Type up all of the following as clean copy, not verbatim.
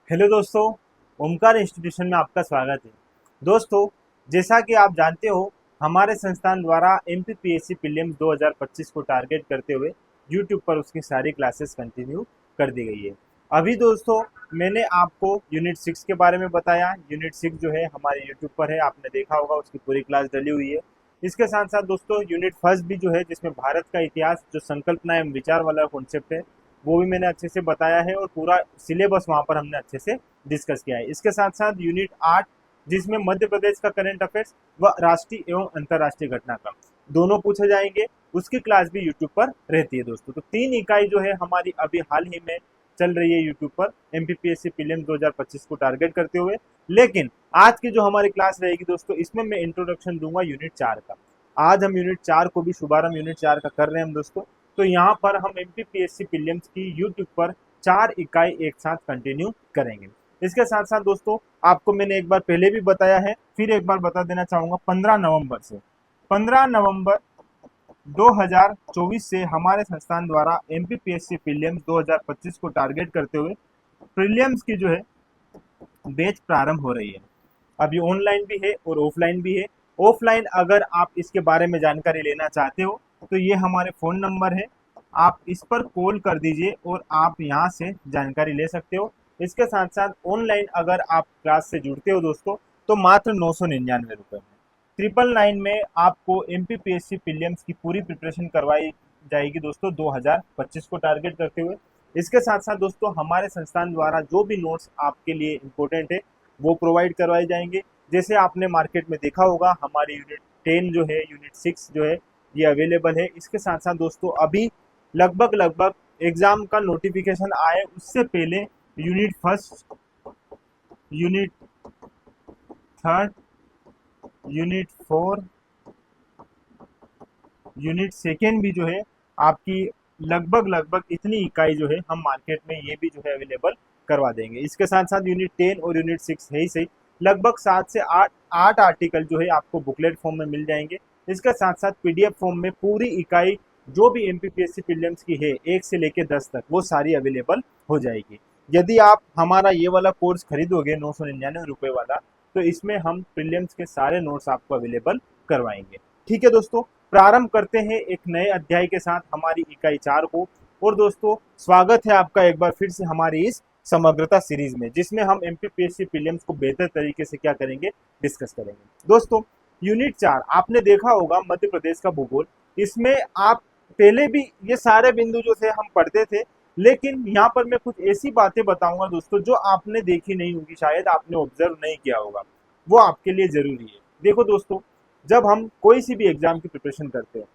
Hello दोस्तों, Omkar institution में आपका स्वागत है। दोस्तों, जैसा कि आप जानते हो, हमारे संस्थान द्वारा एमपीपीएससी प्रीलिम्स 2025 को टारगेट करते हुए यूट्यूब पर उसकी सारी क्लासेस कंटिन्यू कर दी गई है। अभी दोस्तों, मैंने आपको यूनिट 6 के बारे में बताया। यूनिट 6 जो है हमारे यूट्यूब पर है, आपने देखा होगा, उसकी पूरी क्लास डली हुई है। इसके साथ साथ दोस्तों यूनिट फर्स्ट भी जो है, जिसमें भारत का इतिहास, जो संकल्पना एवं विचार वाला कॉन्सेप्ट है, वो भी मैंने अच्छे से बताया है और पूरा सिलेबस वहाँ पर हमने अच्छे से डिस्कस किया है। इसके साथ साथ यूनिट 8, जिसमें मध्य प्रदेश का करंट अफेयर्स व राष्ट्रीय एवं अंतर्राष्ट्रीय घटनाक्रम दोनों पूछे जाएंगे, उसकी क्लास भी यूट्यूब पर रहती है दोस्तों। तो 3 इकाई जो है हमारी अभी हाल ही में चल रही है यूट्यूब पर एमपीपीएससी प्रीलिम्स 2025 को टारगेट करते हुए। लेकिन आज की जो हमारी क्लास रहेगी दोस्तों, इसमें मैं इंट्रोडक्शन दूंगा यूनिट 4 का। आज हम यूनिट 4 को भी शुभारंभ यूनिट 4 का कर रहे हैं हम दोस्तों। तो यहाँ पर हम एमपीपीएससी प्रीलिम्स की यूट्यूब पर 4 इकाई एक साथ कंटिन्यू करेंगे। इसके साथ साथ दोस्तों, आपको मैंने एक बार पहले भी बताया है, फिर एक बार बता देना चाहूंगा। 15 नवंबर 2024 से हमारे संस्थान द्वारा एमपीपीएससी प्रीलिम्स 2025 को टारगेट करते हुए प्रीलिम्स की जो है बैच प्रारंभ हो रही है। अभी ऑनलाइन भी है और ऑफलाइन भी है। ऑफलाइन अगर आप इसके बारे में जानकारी लेना चाहते हो तो ये हमारे फ़ोन नंबर है, आप इस पर कॉल कर दीजिए और आप यहाँ से जानकारी ले सकते हो। इसके साथ साथ ऑनलाइन अगर आप क्लास से जुड़ते हो दोस्तों, तो मात्र 999 रुपये में 999 में आपको एमपीपीएससी प्रीलिम्स की पूरी प्रिपरेशन करवाई जाएगी दोस्तों, 2025 को टारगेट करते हुए। इसके साथ साथ दोस्तों, हमारे संस्थान द्वारा जो भी नोट्स आपके लिए इम्पोर्टेंट है वो प्रोवाइड करवाए जाएंगे। जैसे आपने मार्केट में देखा होगा, हमारी यूनिट 10 जो है, यूनिट 6 जो है, ये अवेलेबल है। इसके साथ साथ दोस्तों, अभी लगभग लगभग एग्जाम का नोटिफिकेशन आए उससे पहले unit first, unit third, unit 4, unit second भी जो है आपकी लगभग लगभग इतनी इकाई जो है हम मार्केट में ये भी जो है अवेलेबल करवा देंगे। इसके साथ साथ यूनिट 10 और यूनिट 6 है ही सही, लगभग 7 से 8 आर्टिकल जो है आपको बुकलेट फॉर्म में मिल जाएंगे। इसके साथ साथ पीडीएफ फॉर्म में पूरी इकाई जो भी एमपीपीएससी प्रीलिम्स की है 1 से लेकर 10 तक, वो सारी अवेलेबल हो जाएगी। यदि आप हमारा ये वाला कोर्स खरीदोगे 999 रुपये वाला, तो इसमें हम प्रीलिम्स के सारे नोट्स आपको अवेलेबल करवाएंगे। ठीक है दोस्तों, प्रारंभ करते हैं एक नए अध्याय के साथ हमारी इकाई 4 को। और दोस्तों, स्वागत है आपका एक बार फिर से हमारी इस समग्रता सीरीज में, जिसमें हम एमपीपीएससी प्रीलिम्स को बेहतर तरीके से क्या करेंगे, डिस्कस करेंगे। दोस्तों, यूनिट 4 आपने देखा होगा, मध्य प्रदेश का भूगोल। इसमें आप पहले भी ये सारे बिंदु जो थे हम पढ़ते थे, लेकिन यहाँ पर मैं कुछ ऐसी बातें बताऊंगा दोस्तों जो आपने देखी नहीं होगी, शायद आपने ऑब्जर्व नहीं किया होगा, वो आपके लिए जरूरी है। देखो दोस्तों, जब हम कोई सी भी एग्जाम की प्रिपरेशन करते हैं,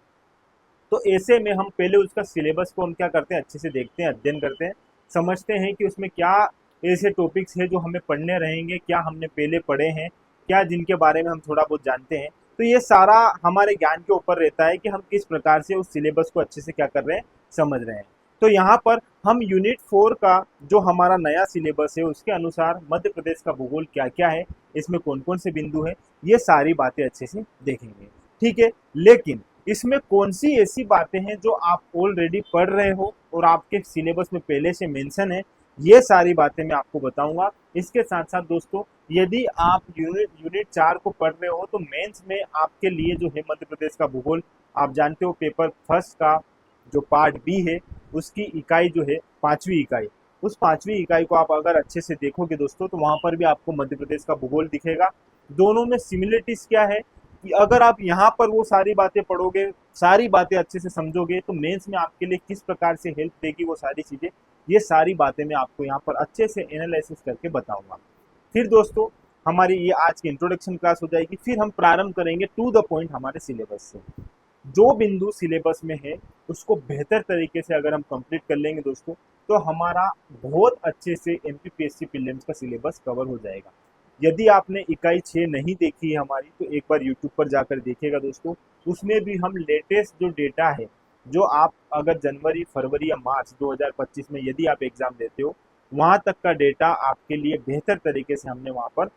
तो ऐसे में हम पहले उसका सिलेबस को हम क्या करते हैं, अच्छे से देखते हैं, अध्ययन करते हैं, समझते हैं कि उसमें क्या ऐसे टॉपिक्स हैं जो हमें पढ़ने रहेंगे, क्या हमने पहले पढ़े हैं, क्या जिनके बारे में हम थोड़ा बहुत जानते हैं। तो ये सारा हमारे ज्ञान के ऊपर रहता है कि हम किस प्रकार से उस सिलेबस को अच्छे से क्या कर रहे हैं, समझ रहे हैं। तो यहाँ पर हम यूनिट 4 का जो हमारा नया सिलेबस है उसके अनुसार मध्य प्रदेश का भूगोल क्या क्या है, इसमें कौन कौन से बिंदु हैं, ये सारी बातें अच्छे से देखेंगे। ठीक है, लेकिन इसमें कौन सी ऐसी बातें हैं जो आप ऑलरेडी पढ़ रहे हो और आपके सिलेबस में पहले से मेंशन है, ये सारी बातें मैं आपको बताऊंगा। इसके साथ साथ दोस्तों, यदि आप यूनिट 4 को पढ़ रहे हो, तो मेंस में आपके लिए जो है मध्य प्रदेश का भूगोल, आप जानते हो पेपर फर्स्ट का जो पार्ट बी है, उसकी इकाई जो है 5वीं इकाई, उस 5वीं इकाई को आप अगर अच्छे से देखोगे दोस्तों, तो वहां पर भी आपको मध्य प्रदेश का भूगोल दिखेगा। दोनों में सिमिलरिटीज क्या है कि अगर आप यहाँ पर वो सारी बातें पढ़ोगे, सारी बातें अच्छे से समझोगे, तो मेंस में आपके लिए किस प्रकार से हेल्प देगी वो सारी चीजें, ये सारी बातें मैं आपको यहाँ पर अच्छे से एनालिसिस करके बताऊंगा। फिर दोस्तों, हमारी ये आज की इंट्रोडक्शन क्लास हो जाएगी, फिर हम प्रारंभ करेंगे टू द पॉइंट हमारे सिलेबस से। जो बिंदु सिलेबस में है उसको बेहतर तरीके से अगर हम कंप्लीट कर लेंगे दोस्तों, तो हमारा बहुत अच्छे से एमपीपीएससी प्रीलिम्स का सिलेबस कवर हो जाएगा। यदि आपने इकाई 6 नहीं देखी है हमारी, तो एक बार यूट्यूब पर जाकर देखिएगा दोस्तों। उसमें भी हम लेटेस्ट जो डेटा है, जो आप अगर जनवरी, फरवरी या मार्च 2025 में यदि आप एग्जाम देते हो, वहां तक का डेटा आपके लिए बेहतर तरीके से हमने वहां पर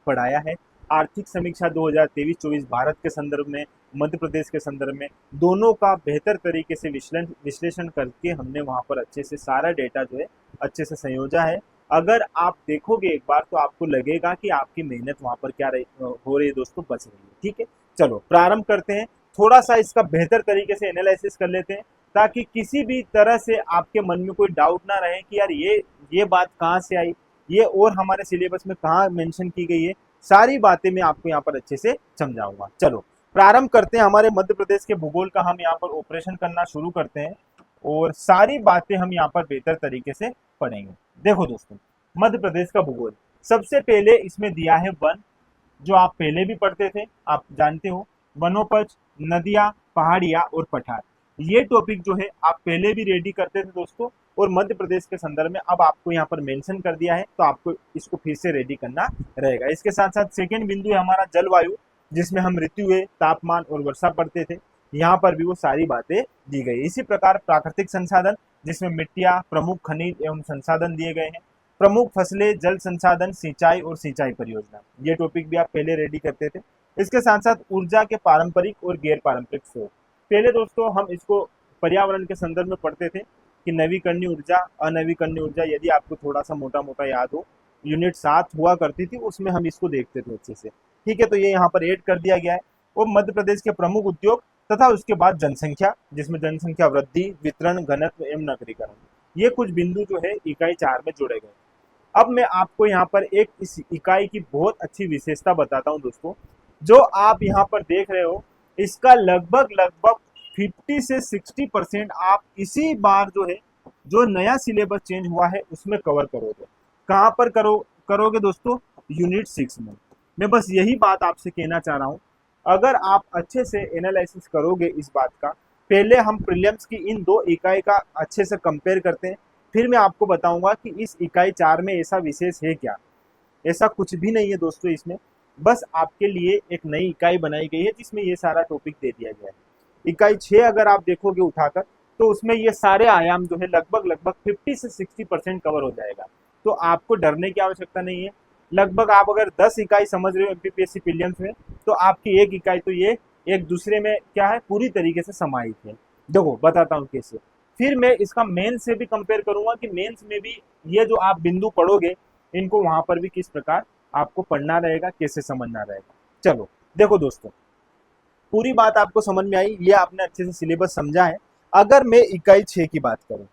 पढ़ाया है। आर्थिक समीक्षा 2023-24 भारत के संदर्भ में, मध्य प्रदेश के संदर्भ में, दोनों का बेहतर तरीके से विश्लेषण करके हमने वहां पर अच्छे से सारा डेटा जो है अच्छे से संयोजा है। अगर आप देखोगे एक बार तो आपको लगेगा कि आपकी मेहनत वहां पर क्या हो रही है दोस्तों, बच रही है। ठीक है, चलो प्रारंभ करते हैं। थोड़ा सा इसका बेहतर तरीके से एनालिसिस कर लेते हैं, ताकि किसी भी तरह से आपके मन में कोई डाउट ना रहे कि यार ये बात कहाँ से आई, ये और हमारे सिलेबस में कहाँ मेंशन की गई है। सारी बातें मैं आपको यहाँ पर अच्छे से समझाऊंगा। चलो प्रारंभ करते हैं। हमारे मध्य प्रदेश के भूगोल का हम यहाँ पर ऑपरेशन करना शुरू करते हैं और सारी बातें हम यहाँ पर बेहतर तरीके से पढ़ेंगे। देखो दोस्तों, मध्य प्रदेश का भूगोल सबसे पहले इसमें दिया है वन, जो आप पहले भी पढ़ते थे, आप जानते हो। वनोपज, नदियां, पहाड़ियां और पठार, ये टॉपिक जो है आप पहले भी रेडी करते थे दोस्तों, और मध्य प्रदेश के संदर्भ में अब आपको यहाँ पर मेंशन कर दिया है, तो आपको इसको फिर से रेडी करना रहेगा। इसके साथ साथ सेकेंड बिंदु है हमारा जलवायु, जिसमें हम ऋतुएं, तापमान और वर्षा पढ़ते थे। यहाँ पर भी वो सारी बातें दी गई। इसी प्रकार प्राकृतिक संसाधन, जिसमें मिट्टियां, प्रमुख खनिज एवं संसाधन दिए गए हैं। प्रमुख फसलें, जल संसाधन, सिंचाई और सिंचाई परियोजना, ये टॉपिक भी आप पहले रेडी करते थे। इसके साथ साथ ऊर्जा के पारंपरिक और गैर पारंपरिक स्रोत, पहले दोस्तों हम इसको पर्यावरण के संदर्भ में पढ़ते थे कि नवीकरणीय ऊर्जा, अनवीकरणीय ऊर्जा, यदि आपको थोड़ा सा मोटा मोटा याद हो, यूनिट 7 हुआ करती थी, उसमें हम इसको देखते थे अच्छे से। ठीक है, तो ये यहाँ पर ऐड कर दिया गया है। और मध्य प्रदेश के प्रमुख उद्योग तथा उसके बाद जनसंख्या, जिसमें जनसंख्या वृद्धि, वितरण, घनत्व एवं नगरीकरण, ये कुछ बिंदु जो है इकाई 4 में जोड़े गए। अब मैं आपको यहाँ पर एक इस इकाई की बहुत अच्छी विशेषता बताता हूँ दोस्तों। जो आप यहाँ पर देख रहे हो, इसका लगभग लगभग 50 से 60% आप इसी बार जो है, जो नया सिलेबस चेंज हुआ है उसमें कवर करोगे। कहाँ पर करोगे दोस्तों? यूनिट 6 में। मैं बस यही बात आपसे कहना चाह रहा हूँ, अगर आप अच्छे से एनालिसिस करोगे इस बात का। पहले हम प्रीलिम्स की इन 2 इकाई का अच्छे से कंपेयर करते हैं, फिर मैं आपको बताऊंगा कि इस इकाई 4 में ऐसा विशेष है क्या। ऐसा कुछ भी नहीं है दोस्तों इसमें, बस आपके लिए एक नई इकाई बनाई गई है जिसमें ये सारा टॉपिक दे दिया गया है। इकाई 6 अगर आप देखोगे उठाकर, तो उसमें ये सारे आयाम जो है लगभग लगभग 50 से 60% कवर हो जाएगा। तो आपको डरने की आवश्यकता नहीं है। लगभग आप अगर 10 इकाई समझ रहे हो एमपीपीएससी प्रीलिम्स में, तो आपकी एक इकाई तो ये एक दूसरे में क्या है, पूरी तरीके से समाहित है। देखो बताता हूँ कैसे। फिर मैं इसका मेंस से भी कंपेयर करूंगा कि मेंस में भी ये जो आप बिंदु पढ़ोगे, इनको वहां पर भी किस प्रकार आपको पढ़ना रहेगा, कैसे समझना रहेगा। चलो देखो दोस्तों, पूरी बात आपको समझ में आई, ये आपने अच्छे से सिलेबस समझा है। अगर मैं इकाई 6 की बात करूं,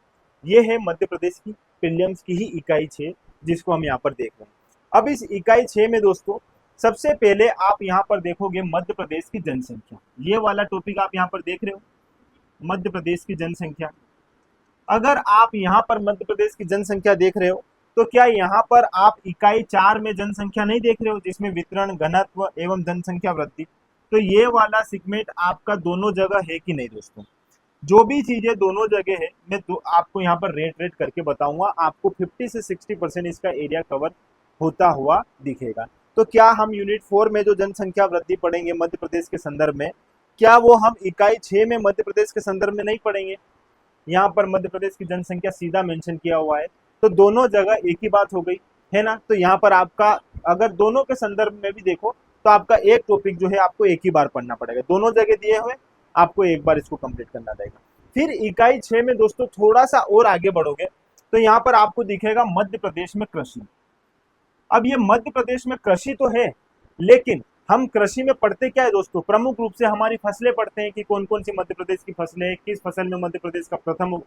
ये है मध्य प्रदेश की प्रीलिम्स की ही इकाई 6, जिसको हम यहाँ पर देख रहे हैं। अब इस इकाई 6 में दोस्तों सबसे पहले आप यहाँ पर देखोगे मध्य प्रदेश की जनसंख्या, ये वाला टॉपिक आप यहाँ पर देख रहे हो, मध्य प्रदेश की जनसंख्या। अगर आप यहाँ पर मध्य प्रदेश की जनसंख्या देख रहे हो, तो क्या यहाँ पर आप इकाई 4 में जनसंख्या नहीं देख रहे हो, जिसमें वितरण, घनत्व एवं जनसंख्या वृद्धि? तो ये वाला सेगमेंट आपका दोनों जगह है कि नहीं दोस्तों? जो भी चीजें दोनों जगह है, मैं आपको यहाँ पर रेट करके बताऊंगा। आपको 50 से 60% इसका एरिया कवर होता हुआ दिखेगा। तो क्या हम यूनिट 4 में जो जनसंख्या वृद्धि पढ़ेंगे मध्य प्रदेश के संदर्भ में, क्या वो हम इकाई 6 में मध्य प्रदेश के संदर्भ में नहीं पढ़ेंगे? यहाँ पर मध्य प्रदेश की जनसंख्या सीधा मेंशन किया हुआ है, तो दोनों जगह एक ही बात हो गई है ना। तो यहाँ पर आपका अगर दोनों के संदर्भ में भी देखो, तो आपका एक टॉपिक जो है आपको एक ही बार पढ़ना पड़ेगा। दोनों जगह दिए हुए, आपको एक बार इसको कंप्लीट करना रहेगा। फिर इकाई 6 में दोस्तों थोड़ा सा और आगे बढ़ोगे, तो यहाँ पर आपको दिखेगा मध्य प्रदेश में कृषि। अब ये मध्य प्रदेश में कृषि तो है, लेकिन हम कृषि में पढ़ते क्या है दोस्तों? प्रमुख रूप से हमारी फसलें पढ़ते हैं कि कौन कौन सी मध्य प्रदेश की फसलें, किस फसल में मध्य प्रदेश का प्रथम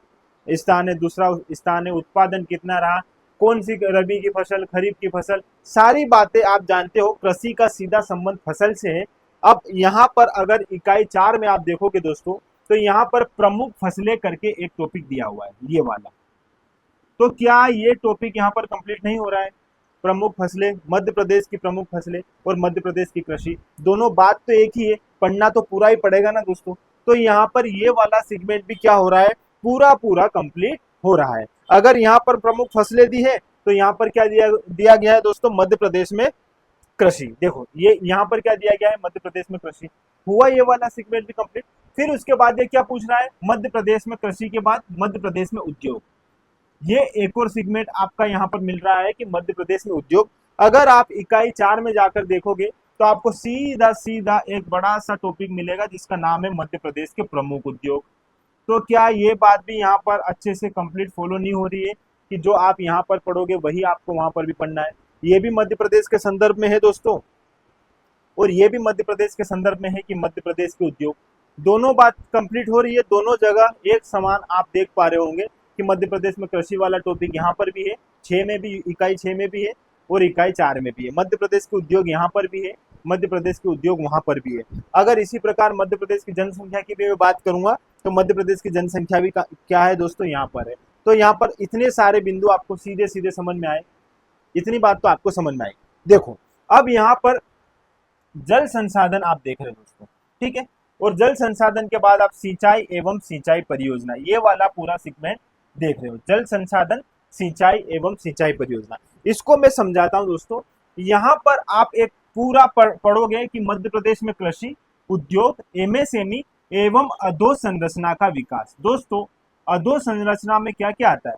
स्थान है, दूसरा स्थान है, उत्पादन कितना रहा, कौन सी रबी की फसल, खरीफ की फसल, सारी बातें आप जानते हो। कृषि का सीधा संबंध फसल से है। अब यहाँ पर अगर इकाई 4 में आप देखोगे दोस्तों, तो यहाँ पर प्रमुख फसलें करके एक टॉपिक दिया हुआ है, ये वाला। तो क्या ये टॉपिक यहाँ पर कंप्लीट नहीं हो रहा है? प्रमुख फसलें, मध्य प्रदेश की प्रमुख फसलें और मध्य प्रदेश की कृषि, दोनों बात तो एक ही है, पढ़ना तो पूरा ही पड़ेगा ना दोस्तों। तो यहाँ पर ये वाला सेगमेंट भी क्या हो रहा है, पूरा पूरा कंप्लीट हो रहा है। अगर यहाँ पर प्रमुख फसलें दी है, तो यहाँ पर क्या दिया गया है दोस्तों? मध्य प्रदेश में कृषि। देखो ये यहाँ पर क्या दिया गया है, मध्य प्रदेश में कृषि, हुआ ये वाला सेगमेंट भी कंप्लीट। फिर उसके बाद ये क्या पूछ रहा है, मध्य प्रदेश में कृषि के बाद मध्य प्रदेश में उद्योग। ये एक और सेगमेंट आपका यहाँ पर मिल रहा है कि मध्य प्रदेश में उद्योग। अगर आप इकाई 4 में जाकर देखोगे, तो आपको सीधा सीधा एक बड़ा सा टॉपिक मिलेगा जिसका नाम है मध्य प्रदेश के प्रमुख उद्योग। तो क्या ये बात भी यहाँ पर अच्छे से कंप्लीट फॉलो नहीं हो रही है? कि जो आप यहाँ पर पढ़ोगे वही आपको वहां पर भी पढ़ना है। ये भी मध्य प्रदेश के संदर्भ में है दोस्तों, और ये भी मध्य प्रदेश के संदर्भ में है कि मध्य प्रदेश के उद्योग, दोनों बात कंप्लीट हो रही है। दोनों जगह एक समान आप देख पा रहे होंगे कि मध्य प्रदेश में कृषि वाला टॉपिक यहाँ पर भी है, 6 में भी, इकाई 6 में भी है और इकाई 4 में भी है। मध्य प्रदेश के उद्योग यहाँ पर भी है, मध्य प्रदेश के उद्योग वहां पर भी है। अगर इसी प्रकार मध्य प्रदेश की जनसंख्या की भी मैं बात करूंगा तो मध्य प्रदेश की जनसंख्या भी क्या है दोस्तों, यहाँ पर है। तो यहाँ पर इतने सारे बिंदु आपको सीधे सीधे समझ में आए, इतनी बात तो आपको समझ में आई। देखो अब यहाँ पर जल संसाधन आप देख रहे हो दोस्तों, ठीक है, और जल संसाधन के बाद आप सिंचाई एवं सिंचाई परियोजना, ये वाला पूरा सेगमेंट देख रहे हो, जल संसाधन, सिंचाई एवं सिंचाई परियोजना। इसको मैं समझाता हूं दोस्तों। यहाँ पर आप एक पूरा पढ़ोगे कि मध्य प्रदेश में कृषि, उद्योग, एमएसएमई एवं अधोसंरचना का विकास। दोस्तों अधोसंरचना में क्या क्या आता है?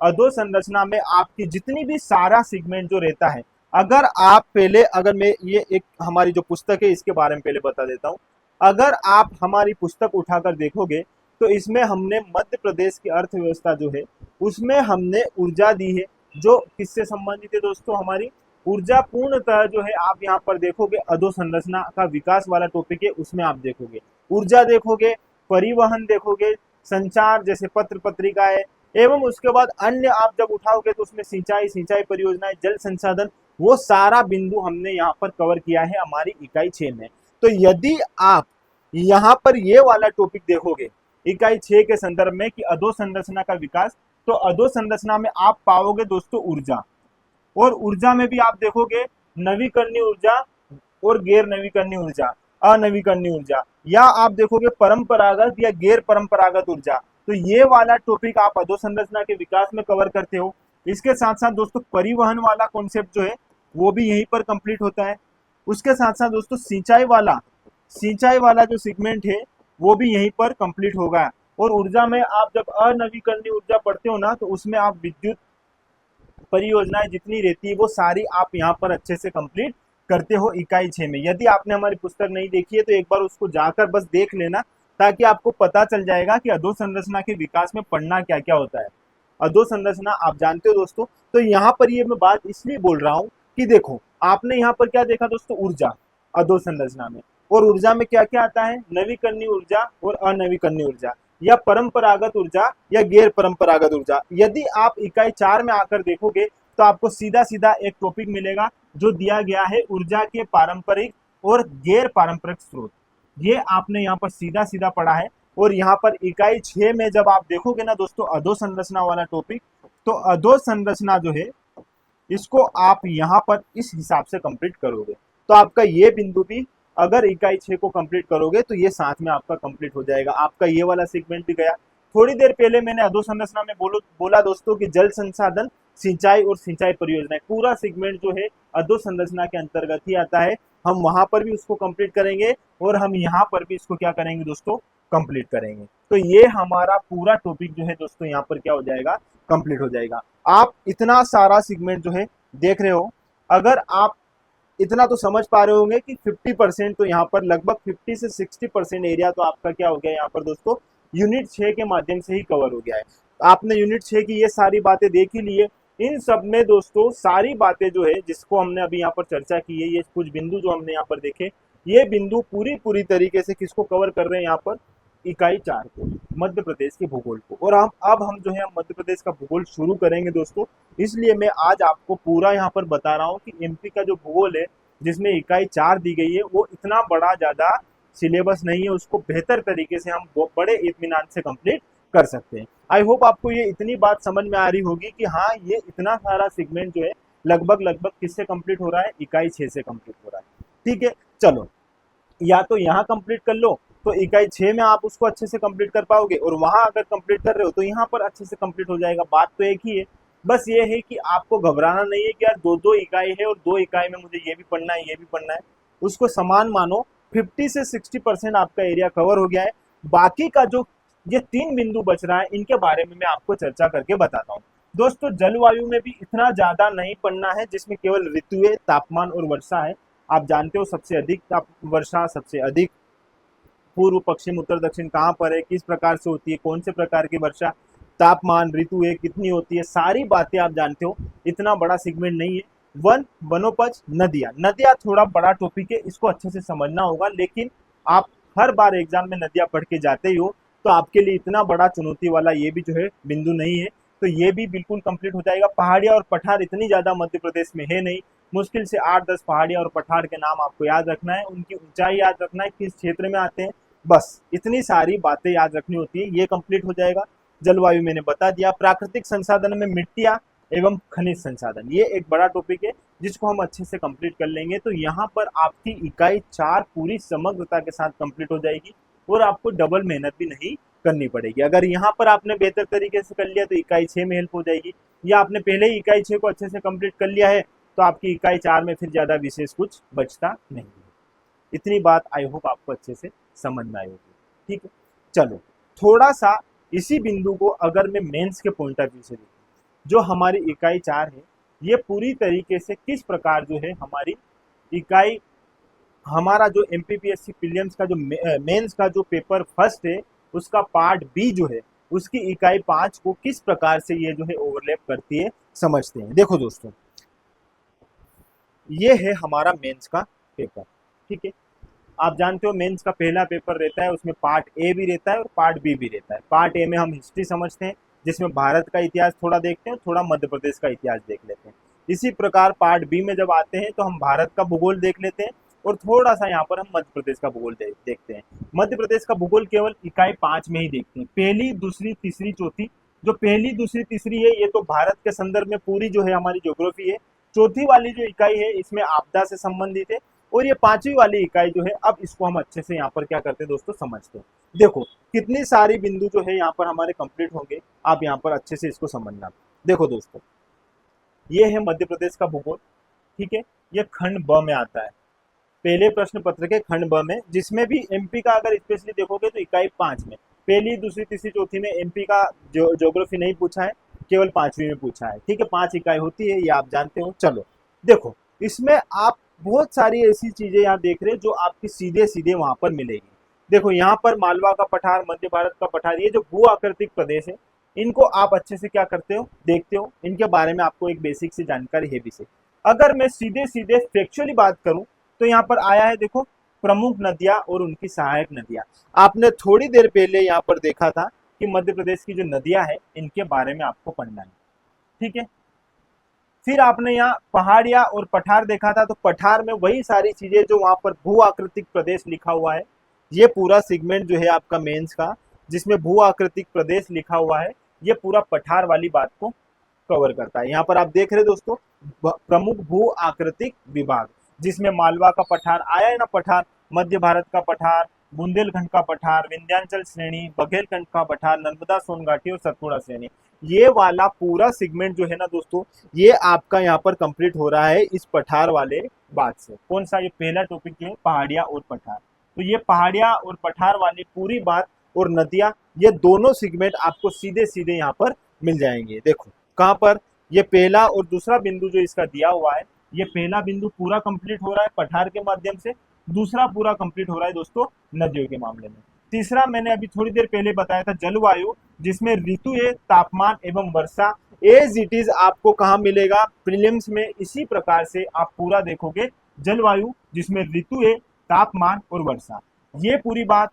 अधोसंरचना में आपकी जितनी भी सारा सेगमेंट जो रहता है, अगर आप पहले, अगर मैं ये एक हमारी जो पुस्तक है इसके बारे में पहले बता देता हूँ। अगर आप हमारी पुस्तक उठाकर देखोगे तो इसमें हमने मध्य प्रदेश की अर्थव्यवस्था जो है उसमें हमने ऊर्जा दी है, जो किससे संबंधित है दोस्तों, हमारी ऊर्जा पूर्णतः जो है आप यहाँ पर देखोगे अधोसंरचना का विकास वाला टॉपिक है, उसमें आप देखोगे ऊर्जा देखोगे, परिवहन देखोगे, संचार जैसे पत्र पत्रिकाएं, एवं उसके बाद अन्य आप जब उठाओगे तो उसमें सिंचाई, सिंचाई परियोजनाएं, जल संसाधन, वो सारा बिंदु हमने यहाँ पर कवर किया है हमारी इकाई 6 में। तो यदि आप यहाँ पर ये वाला टॉपिक देखोगे इकाई 6 के संदर्भ में कि अधोसंरचना का विकास, तो अधोसंरचना में आप पाओगे दोस्तों ऊर्जा, और ऊर्जा में भी आप देखोगे नवीकरणीय ऊर्जा और गैर नवीकरणीय ऊर्जा, अनवीकरणीय ऊर्जा, या आप देखोगे परंपरागत या गैर परंपरागत ऊर्जा। तो ये वाला टॉपिक आप अधोसंरचना के विकास में कवर करते हो। इसके साथ साथ दोस्तों परिवहन वाला कॉन्सेप्ट जो है वो भी यहीं पर कंप्लीट होता है। उसके साथ साथ दोस्तों सिंचाई वाला जो सेगमेंट है वो भी यहीं पर कंप्लीट होगा। और ऊर्जा में आप जब अनवीकरणीय ऊर्जा पढ़ते हो ना, तो उसमें आप विद्युत परियोजनाएं जितनी रहती है वो सारी आप यहाँ पर अच्छे से कंप्लीट करते हो इकाई 6 में। यदि आपने हमारी पुस्तक नहीं देखी है तो एक बार उसको जाकर बस देख लेना, ताकि आपको पता चल जाएगा कि अधोसंरचना के विकास में पढ़ना क्या क्या होता है। अधोसंरचना आप जानते हो दोस्तों। तो यहाँ पर ये मैं बात इसलिए बोल रहा हूँ कि देखो आपने यहाँ पर क्या देखा दोस्तों, ऊर्जा अधोसंरचना में, और ऊर्जा में क्या क्या आता है, नवीकरणीय ऊर्जा और अनवीकरणीय ऊर्जा, या परंपरागत ऊर्जा या गैर परंपरागत ऊर्जा। यदि आप इकाई 4 में आकर देखोगे तो आपको सीधा सीधा एक टॉपिक मिलेगा जो दिया गया है ऊर्जा के पारंपरिक और गैर पारंपरिक स्रोत। ये आपने यहाँ पर सीधा सीधा पढ़ा है। और यहाँ पर इकाई 6 में जब आप देखोगे ना दोस्तों अधोसंरचना वाला टॉपिक, तो अधोसंरचना जो है इसको आप यहाँ पर इस हिसाब से कंप्लीट करोगे तो आपका ये बिंदु भी, अगर इकाई 6 को कंप्लीट करोगे तो ये साथ में आपका कंप्लीट हो जाएगा। आपका ये वाला सेगमेंट भी गया। थोड़ी देर पहले मैंने अधोसंरचना में बोला दोस्तों कि जल संसाधन, सिंचाई और सिंचाई परियोजनाएं, पूरा सेगमेंट जो है अधोसंरचना के अंतर्गत ही आता है। हम वहां पर भी उसको कंप्लीट करेंगे और हम यहाँ पर भी इसको क्या करेंगे दोस्तों, कंप्लीट करेंगे। तो ये हमारा पूरा टॉपिक जो है दोस्तों यहाँ पर क्या हो जाएगा, कंप्लीट हो जाएगा। आप इतना सारा सेगमेंट जो है देख रहे हो, अगर आप इतना तो समझ पा रहे होंगे कि 50% तो यहाँ पर लगभग 50 से 60% एरिया तो आपका क्या हो गया यहाँ पर दोस्तों, यूनिट 6 के माध्यम से ही कवर हो गया है। आपने यूनिट 6 की ये सारी बातें देख ही ली है। इन सब में दोस्तों सारी बातें जो है जिसको हमने अभी यहाँ पर चर्चा की है, ये कुछ बिंदु जो हमने यहाँ पर देखे, ये बिंदु पूरी तरीके से किसको कवर कर रहे हैं यहाँ पर, इकाई 4 को, मध्य प्रदेश के भूगोल को। और हम जो है मध्य प्रदेश का भूगोल शुरू करेंगे दोस्तों। इसलिए मैं आज आपको पूरा यहाँ पर बता रहा हूँ कि एमपी का जो भूगोल है जिसमें इकाई 4 दी गई है वो इतना बड़ा ज्यादा सिलेबस नहीं है, उसको बेहतर तरीके से हम बड़े इत्मीनान से कंप्लीट कर सकते हैं। आई होप आपको ये इतनी बात समझ में आ रही होगी कि हाँ ये इतना सारा सेगमेंट जो है लगभग किससे कंप्लीट हो रहा है, इकाई 6 से कंप्लीट हो रहा है। ठीक है, चलो या तो यहाँ कंप्लीट कर लो तो इकाई 6 में आप उसको अच्छे से कंप्लीट कर पाओगे, और वहां अगर कंप्लीट कर रहे हो तो यहाँ पर अच्छे से कंप्लीट हो जाएगा। बात तो एक ही है, बस ये है कि आपको घबराना नहीं है कि यार दो इकाई है और 2 इकाई में मुझे ये भी पढ़ना है ये भी पढ़ना है। उसको समान मानो, 50 से 60% आपका एरिया कवर हो गया है। बाकी का जो ये 3 बिंदु बच रहा है इनके बारे में मैं आपको चर्चा करके बताता हूँ। दोस्तों जलवायु में भी इतना ज्यादा नहीं पढ़ना है, जिसमें केवल ऋतुएं, तापमान और वर्षा है। आप जानते हो सबसे अधिक वर्षा, सबसे अधिक पूर्व, पश्चिम, उत्तर, दक्षिण कहाँ पर है, किस प्रकार से होती है, कौन से प्रकार की वर्षा, तापमान, ऋतु है कितनी होती है, सारी बातें आप जानते हो। इतना बड़ा सेगमेंट नहीं है। वनोपज, नदियां। नदियां थोड़ा बड़ा टॉपिक है, इसको अच्छे से समझना होगा, लेकिन आप हर बार एग्जाम में नदियां पढ़ के जाते ही हो, तो आपके लिए इतना बड़ा चुनौती वाला ये भी जो है बिंदु नहीं है। तो ये भी बिल्कुल कंप्लीट हो जाएगा। पहाड़ियां और पठार इतनी ज्यादा मध्य प्रदेश में है नहीं, मुश्किल से 8-10 पहाड़ियां और पठार के नाम आपको याद रखना है, उनकी ऊंचाई याद रखना है, किस क्षेत्र में आते हैं, बस इतनी सारी बातें याद रखनी होती है। ये कंप्लीट हो जाएगा। जलवायु मैंने बता दिया। प्राकृतिक संसाधन में मिट्टियां एवं खनिज संसाधन, ये एक बड़ा टॉपिक है जिसको हम अच्छे से कंप्लीट कर लेंगे। तो यहाँ पर आपकी इकाई 4 पूरी समग्रता के साथ कंप्लीट हो जाएगी और आपको डबल मेहनत भी नहीं करनी पड़ेगी। अगर यहाँ पर आपने बेहतर तरीके से कर लिया तो इकाई 6 में हेल्प हो जाएगी, या आपने पहले ही इकाई 6 को अच्छे से कंप्लीट कर लिया है तो आपकी इकाई 4 में फिर ज्यादा विशेष कुछ बचता नहीं है। इतनी बात आई होप आपको अच्छे से समझ में आई होगी। ठीक है, चलो थोड़ा सा इसी बिंदु को अगर मैं मेंस के पॉइंट ऑफ व्यू से देखूं, जो हमारी इकाई 4 है, ये पूरी तरीके से किस प्रकार जो है हमारी इकाई, हमारा जो एमपीपीएससी प्रीलिम्स का जो मेंस का जो पेपर फर्स्ट है, उसका पार्ट बी जो है, उसकी इकाई 5 को किस प्रकार से ये जो है ओवरलैप करती है, समझते हैं। देखो दोस्तों, ये है हमारा मेंस का पेपर। ठीक है, आप जानते हो मेंस का पहला पेपर रहता है, उसमें पार्ट ए भी रहता है और पार्ट बी भी रहता है। पार्ट ए में हम हिस्ट्री समझते हैं, जिसमें भारत का इतिहास थोड़ा देखते हैं, थोड़ा मध्य प्रदेश का इतिहास देख लेते हैं। इसी प्रकार पार्ट बी में जब आते हैं तो हम भारत का भूगोल देख लेते हैं और थोड़ा सा यहाँ पर हम मध्य प्रदेश का भूगोल देखते हैं। मध्य प्रदेश का भूगोल केवल इकाई 5 में ही देखते हैं, पहली, दूसरी, तीसरी, चौथी। जो पहली, दूसरी, तीसरी है, ये तो भारत के संदर्भ में पूरी जो है हमारी ज्योग्राफी है। चौथी वाली जो इकाई है, इसमें आपदा से संबंधित है, और ये 5वीं वाली इकाई जो है, अब इसको हम अच्छे से यहाँ पर क्या करते हैं दोस्तों, समझते हैं। देखो कितनी सारी बिंदु जो है यहाँ पर हमारे कंप्लीट होंगे, आप यहाँ पर अच्छे से इसको समझना। देखो दोस्तों, ये है मध्य प्रदेश का भूगोल। ठीक है, ये खंड ब में आता है, पहले प्रश्न पत्र के खंड ब में, जिसमें भी एमपी का अगर स्पेशली देखोगे तो इकाई 5 में, पहली, दूसरी, तीसरी, चौथी में एमपी का ज्योग्राफी नहीं पूछा है, केवल 5वीं में पूछा है। ठीक है, 5 इकाई होती है, ये आप जानते हो। चलो देखो, इसमें आप बहुत सारी ऐसी चीजें यहाँ देख रहे हैं जो आपकी सीधे सीधे वहां पर मिलेगी। देखो यहाँ पर मालवा का पठार, मध्य भारत का पठार, ये जो भू आकृतिक प्रदेश है, इनको आप अच्छे से क्या करते हो, देखते हो, इनके बारे में आपको एक बेसिक सी जानकारी है भी से। अगर मैं सीधे सीधे फैक्चुअली बात करूं तो यहाँ पर आया है, देखो, प्रमुख नदियां और उनकी सहायक नदियां। आपने थोड़ी देर पहले यहाँ पर देखा था कि मध्य प्रदेश की जो नदियां हैं, इनके बारे में आपको पढ़ना है। ठीक है, फिर आपने यहाँ पहाड़िया और पठार देखा था, तो पठार में वही सारी चीजें जो वहां पर भू आकृतिक प्रदेश लिखा हुआ है, ये पूरा सेगमेंट जो है आपका मेंस का, जिसमें भू आकृतिक प्रदेश लिखा हुआ है, ये पूरा पठार वाली बात को कवर करता है। यहाँ पर आप देख रहे हैं दोस्तों, प्रमुख भू आकृतिक विभाग, जिसमें मालवा का पठार आया है ना, पठार, मध्य भारत का पठार, बुंदेलखंड का पठार, विंध्याचल श्रेणी, बघेलखंड का पठार, नर्मदा सोन घाटी और सतपुड़ा श्रेणी, ये वाला पूरा सेगमेंट जो है ना दोस्तों, ये आपका यहाँ पर कंप्लीट हो रहा है इस पठार वाले बात से। कौन सा? ये पहला टॉपिक है, पहाड़िया और पठार। तो ये पहाड़िया और पठार वाली पूरी बात और नदियां, ये दोनों सेगमेंट आपको सीधे सीधे यहाँ पर मिल जाएंगे। देखो कहाँ पर, ये पहला और दूसरा बिंदु जो इसका दिया हुआ है, ये पहला बिंदु पूरा कंप्लीट हो रहा है पठार के माध्यम से, दूसरा पूरा कंप्लीट हो रहा है दोस्तों नदियों के मामले में। तीसरा मैंने अभी थोड़ी देर पहले बताया था, जलवायु, जिसमें ऋतु है, तापमान एवं वर्षा, एज इट इज आपको कहाँ मिलेगा, प्रीलिम्स में। इसी प्रकार से आप पूरा देखोगे, जलवायु जिसमें ऋतु है, तापमान और वर्षा, ये पूरी बात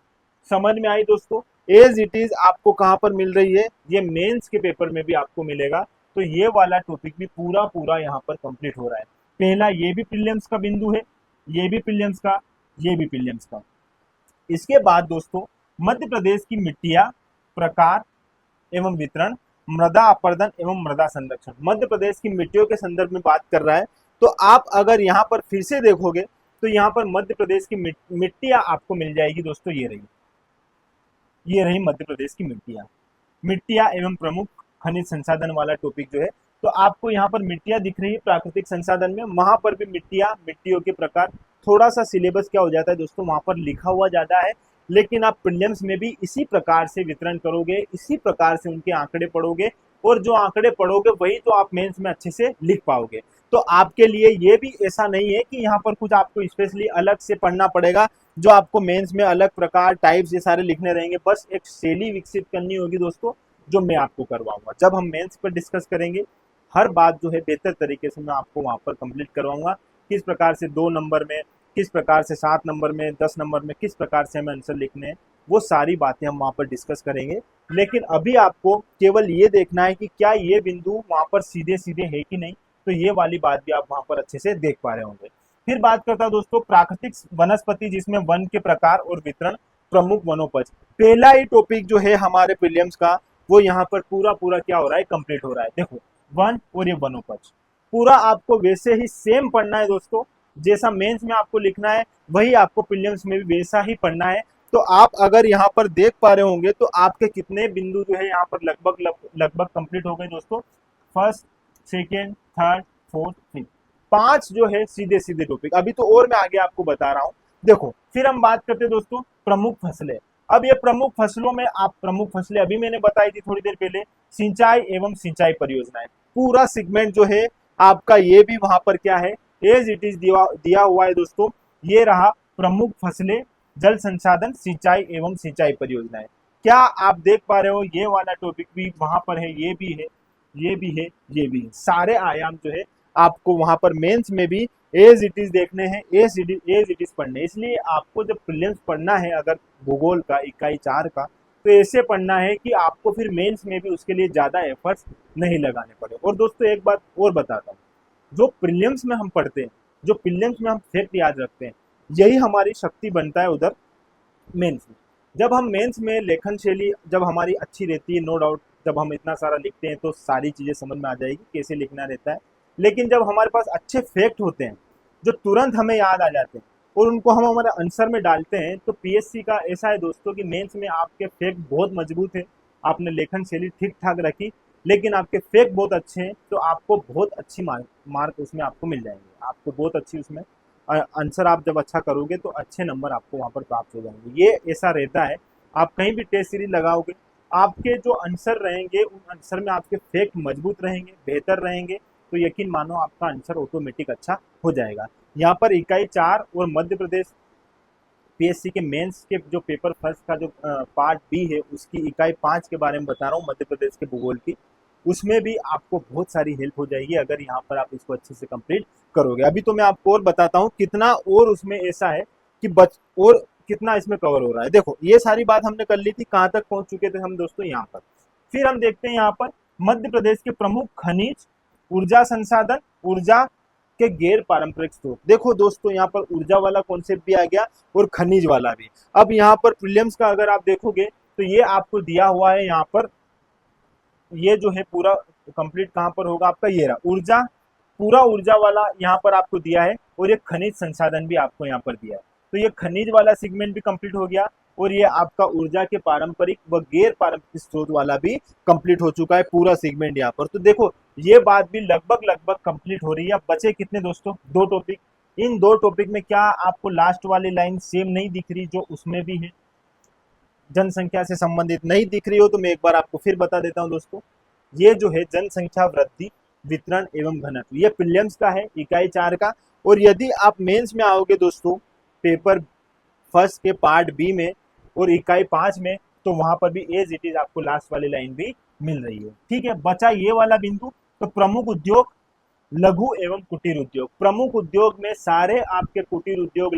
समझ में आई दोस्तों। एज इट इज आपको कहाँ पर मिल रही है, ये मेंस के पेपर में भी आपको मिलेगा। तो ये वाला टॉपिक भी पूरा पूरा यहाँ पर कंप्लीट हो रहा है। पहला ये भी प्रीलिम्स का बिंदु है, ये भी प्रीलिम्स का, ये भी प्रीलिम्स का। इसके बाद दोस्तों, मध्य प्रदेश की मिट्टियां, प्रकार एवं वितरण, मृदा अपर्दन एवं मृदा संरक्षण, मध्य प्रदेश की मिट्टियों के संदर्भ में बात कर रहा है। तो आप अगर यहाँ पर फिर से देखोगे तो यहाँ पर मध्य प्रदेश की मिट्टियां आपको मिल जाएगी दोस्तों, ये रही मध्य प्रदेश की मिट्टियां एवं प्रमुख खनिज संसाधन वाला टॉपिक जो है। तो आपको यहाँ पर मिट्टियां दिख रही है प्राकृतिक संसाधन में, वहां पर भी मिट्टियों के प्रकार, थोड़ा सा सिलेबस क्या हो जाता है दोस्तों, वहां पर लिखा हुआ ज्यादा है, लेकिन आप प्रीलिम्स में भी इसी प्रकार से वितरण करोगे, इसी प्रकार से उनके आंकड़े पढ़ोगे, और जो आंकड़े पढ़ोगे वही तो आप मेंस में अच्छे से लिख पाओगे। तो आपके लिए ये भी ऐसा नहीं है कि यहाँ पर कुछ आपको स्पेशली अलग से पढ़ना पड़ेगा, जो आपको मेंस में अलग प्रकार, टाइप्स ये सारे लिखने रहेंगे। बस एक शैली विकसित करनी होगी दोस्तों, जो मैं आपको करवाऊंगा। जब हम मेंस पर डिस्कस करेंगे हर बात जो है बेहतर तरीके से मैं आपको वहां पर कंप्लीट करवाऊंगा। किस प्रकार से 2 नंबर में, किस प्रकार से 7 नंबर में, 10 नंबर में किस प्रकार से हमें आंसर लिखने हैं, वो सारी बातें हम वहां पर डिस्कस करेंगे। लेकिन अभी आपको केवल ये देखना है कि क्या ये बिंदु वहां पर सीधे सीधे है कि नहीं, तो ये वाली बात भी आप वहां पर अच्छे से देख पा रहे होंगे। फिर बात करता हूं दोस्तों प्राकृतिक वनस्पति, जिसमें वन के प्रकार और वितरण, प्रमुख वनोपज। पहला ही टॉपिक जो है हमारे प्रीलिम्स का, वो यहाँ पर पूरा पूरा क्या हो रहा है, कंप्लीट हो रहा है। देखो वन और ये वनोपज पूरा आपको वैसे ही सेम पढ़ना है दोस्तों, जैसा मेंस में आपको लिखना है वही आपको प्रीलिम्स में भी वैसा ही पढ़ना है। तो आप अगर यहाँ पर देख पा रहे होंगे तो आपके कितने बिंदु जो है यहाँ पर लगभग लगभग कंप्लीट हो गए दोस्तों। First, second, third, fourth, fifth, 5 जो है सीधे सीधे टॉपिक। अभी तो और मैं आगे आपको बता रहा हूँ। देखो फिर हम बात करते हैं दोस्तों प्रमुख फसलें। अब ये प्रमुख फसलों में आप प्रमुख फसलें अभी मैंने बताई थी थोड़ी देर पहले, सिंचाई एवं सिंचाई परियोजनाएं। पूरा सेगमेंट जो है आपका ये भी वहां पर क्या है, एज इट इज दिया हुआ है दोस्तों। ये रहा प्रमुख फसलें, जल संसाधन, सिंचाई एवं सिंचाई परियोजनाएं। क्या आप देख पा रहे हो, ये वाला टॉपिक भी वहां पर है, ये भी है, ये भी है, ये भी है। सारे आयाम जो है आपको वहां पर मेंस में भी एज इट इज देखने हैं, एज इट इज पढ़ने। इसलिए आपको जब प्रीलिम्स पढ़ना है अगर भूगोल का इकाई 4 का, तो ऐसे पढ़ना है कि आपको फिर मेंस में भी उसके लिए ज्यादा एफर्ट्स नहीं लगाने पड़े। और दोस्तों एक बात और बताता हूँ, जो प्रीलिम्स में हम पढ़ते हैं, जो प्रीलिम्स में हम फैक्ट याद रखते हैं, यही हमारी शक्ति बनता है उधर मेंस में। जब हम मेंस में लेखन शैली जब हमारी अच्छी रहती है, नो डाउट जब हम इतना सारा लिखते हैं तो सारी चीज़ें समझ में आ जाएगी कैसे लिखना रहता है। लेकिन जब हमारे पास अच्छे फैक्ट होते हैं जो तुरंत हमें याद आ जाते हैं और उनको हम हमारे आंसर में डालते हैं, तो पीएससी का ऐसा है दोस्तों कि मेंस में आपके फैक्ट बहुत मजबूत है, आपने लेखन शैली ठीक ठाक रखी, लेकिन आपके फैक्ट बहुत अच्छे हैं, तो आपको बहुत अच्छी मार्क उसमें आपको मिल जाएंगे। आपको बहुत अच्छी उसमें आंसर आप जब अच्छा करोगे तो अच्छे नंबर आपको वहां पर प्राप्त हो जाएंगे। ये ऐसा रहता है, आप कहीं भी टेस्ट सीरीज लगाओगे, आपके जो आंसर रहेंगे उन आंसर में आपके फैक्ट मजबूत रहेंगे, बेहतर रहेंगे, तो यकीन मानो आपका आंसर ऑटोमेटिक अच्छा हो जाएगा। यहाँ पर इकाई 4 और मध्य प्रदेश पीएससी के मेंस के जो पेपर फर्स्ट का जो पार्ट बी है उसकी इकाई 5 के बारे में बता रहा हूँ, मध्य प्रदेश के भूगोल की। उसमें भी आपको बहुत सारी हेल्प हो जाएगी अगर यहाँ पर आप इसको अच्छे से कंप्लीट करोगे। अभी तो मैं आपको और बताता हूँ कितना और उसमें ऐसा है कि और कितना इसमें कवर हो रहा है। देखो ये सारी बात हमने कर ली थी, कहाँ तक पहुंच चुके थे हम दोस्तों यहाँ पर। फिर हम देखते हैं यहाँ पर मध्य प्रदेश के प्रमुख खनिज, ऊर्जा संसाधन, ऊर्जा के गैर पारंपरिक स्रोत। देखो दोस्तों यहाँ पर ऊर्जा वाला कॉन्सेप्ट भी आ गया और खनिज वाला भी। अब यहाँ पर प्रीलिम्स का अगर आप देखोगे तो ये आपको दिया हुआ है यहाँ पर, ये जो है पूरा कंप्लीट कहाँ पर होगा आपका, ये रहा ऊर्जा, पूरा ऊर्जा वाला यहाँ पर आपको दिया है, और ये खनिज संसाधन भी आपको यहाँ पर दिया है। तो ये खनिज वाला सेगमेंट भी कंप्लीट हो गया, और ये आपका ऊर्जा के पारंपरिक व गैर पारंपरिक स्रोत वाला भी कंप्लीट हो चुका है पूरा सेगमेंट यहाँ पर। तो देखो ये बात भी लगभग लगभग कंप्लीट हो रही है। अब बचे कितने दोस्तों, 2 टॉपिक। इन 2 टॉपिक में क्या आपको लास्ट वाली लाइन सेम नहीं दिख रही जो उसमें भी है, जनसंख्या से संबंधित नहीं दिख रही हो, तो मैं एक बार आपको फिर बता देता हूं दोस्तों। ये जो है जनसंख्या वृद्धि, वितरण एवं घनत्व, ये प्रीलिम्स का है इकाई 4 का। और यदि आप मेंस में आओगे दोस्तों पेपर फर्स्ट के पार्ट बी में और इकाई 5 में, तो वहां पर भी एज इट इज आपको लास्ट वाली लाइन भी मिल रही है। ठीक है, बचा ये वाला बिंदु। तो प्रमुख उद्योग, लघु एवं कुटीर उद्योग। प्रमुख उद्योग में सारे आपके कुटीर उद्योग,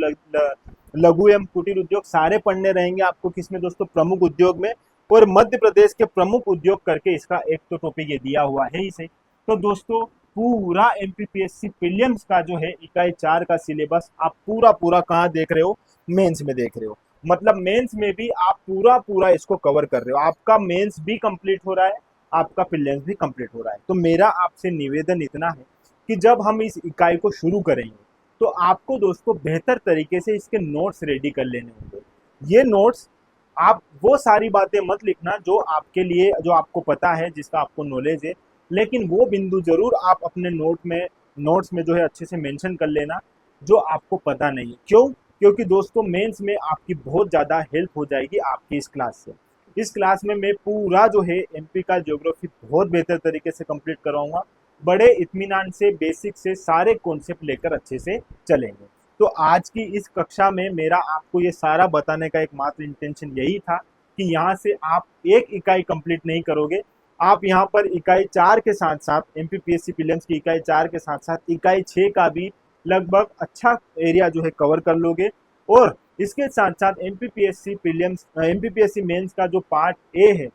लघु एवं कुटीर उद्योग सारे पढ़ने रहेंगे आपको किसमें दोस्तों, प्रमुख उद्योग में। और मध्य प्रदेश के प्रमुख उद्योग करके इसका एक तो टॉपिक ये दिया हुआ है ही सही। तो दोस्तों पूरा एमपीपीएससी प्रीलिम्स का जो है इकाई 4 का सिलेबस आप पूरा पूरा कहाँ देख रहे हो, मेंस में देख रहे हो। मतलब मेंस में भी आप पूरा पूरा इसको कवर कर रहे हो। आपका मेंस भी कंप्लीट हो रहा है, आपका प्रीलिम्स भी कंप्लीट हो रहा है। तो मेरा आपसे निवेदन इतना है कि जब हम इस इकाई को शुरू करेंगे तो आपको दोस्तों बेहतर तरीके से इसके नोट्स रेडी कर लेने होंगे। ये नोट्स आप वो सारी बातें मत लिखना जो आपके लिए, जो आपको पता है, जिसका आपको नॉलेज है, लेकिन वो बिंदु जरूर आप अपने नोट्स में जो है अच्छे से मेंशन कर लेना जो आपको पता नहीं है। क्यों? क्योंकि दोस्तों मेंस में आपकी बहुत ज़्यादा हेल्प हो जाएगी आपकी इस क्लास से। इस क्लास में मैं पूरा जो है एमपी का ज्योग्राफी बहुत बेहतर तरीके से कंप्लीट करवाऊंगा। बड़े इत्मीनान से, बेसिक से सारे कॉन्सेप्ट लेकर अच्छे से चलेंगे। तो आज की इस कक्षा में मेरा आपको ये सारा बताने का एकमात्र इंटेंशन यही था कि यहाँ से आप एक इकाई कंप्लीट नहीं करोगे, आप यहाँ पर इकाई 4 के साथ साथ एमपीपीएससी प्रीलिम्स की इकाई 4 के साथ साथ इकाई 6 का भी लगभग अच्छा एरिया जो है कवर कर लोगे। और इसके साथ साथ एमपीपीएससी प्रीलिम्स एमपीपीएससी मेंस का जो पार्ट ए है,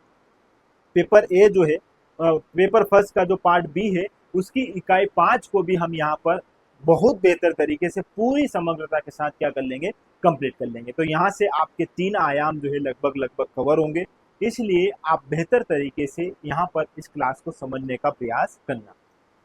पेपर ए जो है, पेपर फर्स्ट का जो पार्ट बी है, उसकी इकाई 5 को भी हम यहाँ पर बहुत बेहतर तरीके से पूरी समग्रता के साथ क्या कर लेंगे, कंप्लीट कर लेंगे। तो यहाँ से आपके 3 आयाम जो है लगभग लगभग कवर होंगे। इसलिए आप बेहतर तरीके से यहाँ पर इस क्लास को समझने का प्रयास करना।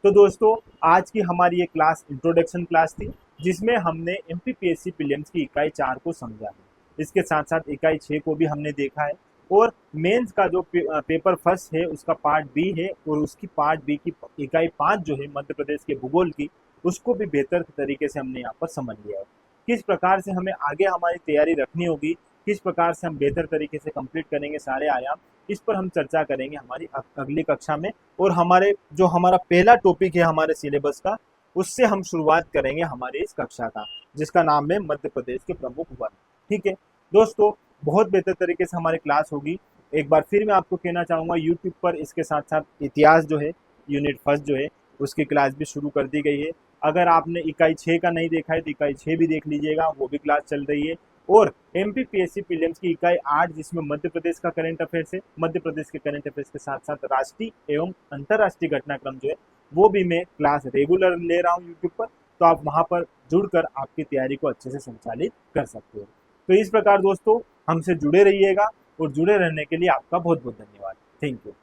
तो दोस्तों, आज की हमारी ये क्लास इंट्रोडक्शन क्लास थी, जिसमें हमने एमपीपीएससी प्रीलिम्स की इकाई 4 को समझा है। इसके साथ साथ इकाई 6 को भी हमने देखा है, और मेंस का जो पेपर फर्स्ट है उसका पार्ट बी है, और उसकी पार्ट बी की इकाई 5 जो है मध्य प्रदेश के भूगोल की, उसको भी बेहतर तरीके से हमने यहाँ पर समझ लिया है। किस प्रकार से हमें आगे हमारी तैयारी रखनी होगी, किस प्रकार से हम बेहतर तरीके से कंप्लीट करेंगे सारे आयाम, इस पर हम चर्चा करेंगे हमारी अगली कक्षा में। और हमारा पहला टॉपिक है हमारे सिलेबस का, उससे हम शुरुआत करेंगे हमारी इस कक्षा का, जिसका नाम है मध्य प्रदेश के प्रमुख वन। ठीक है दोस्तों, बहुत बेहतर तरीके से हमारी क्लास होगी। एक बार फिर मैं आपको कहना चाहूँगा, यूट्यूब पर इसके साथ साथ इतिहास जो है, यूनिट फर्स्ट जो है, उसकी क्लास भी शुरू कर दी गई है। अगर आपने इकाई 6 का नहीं देखा है तो इकाई 6 भी देख लीजिएगा, वो भी क्लास चल रही है। और एमपीपीएससी प्रीलिम्स की इकाई 8, जिसमें मध्य प्रदेश का करंट अफेयर्स है, मध्य प्रदेश के करंट अफेयर्स के साथ साथ राष्ट्रीय एवं अंतर्राष्ट्रीय घटनाक्रम जो है, वो भी मैं क्लास रेगुलर ले रहा हूँ यूट्यूब पर। तो आप वहाँ पर जुड़कर आपकी तैयारी को अच्छे से संचालित कर सकते हो। तो इस प्रकार दोस्तों, हमसे जुड़े रहिएगा, और जुड़े रहने के लिए आपका बहुत बहुत धन्यवाद। Thank you.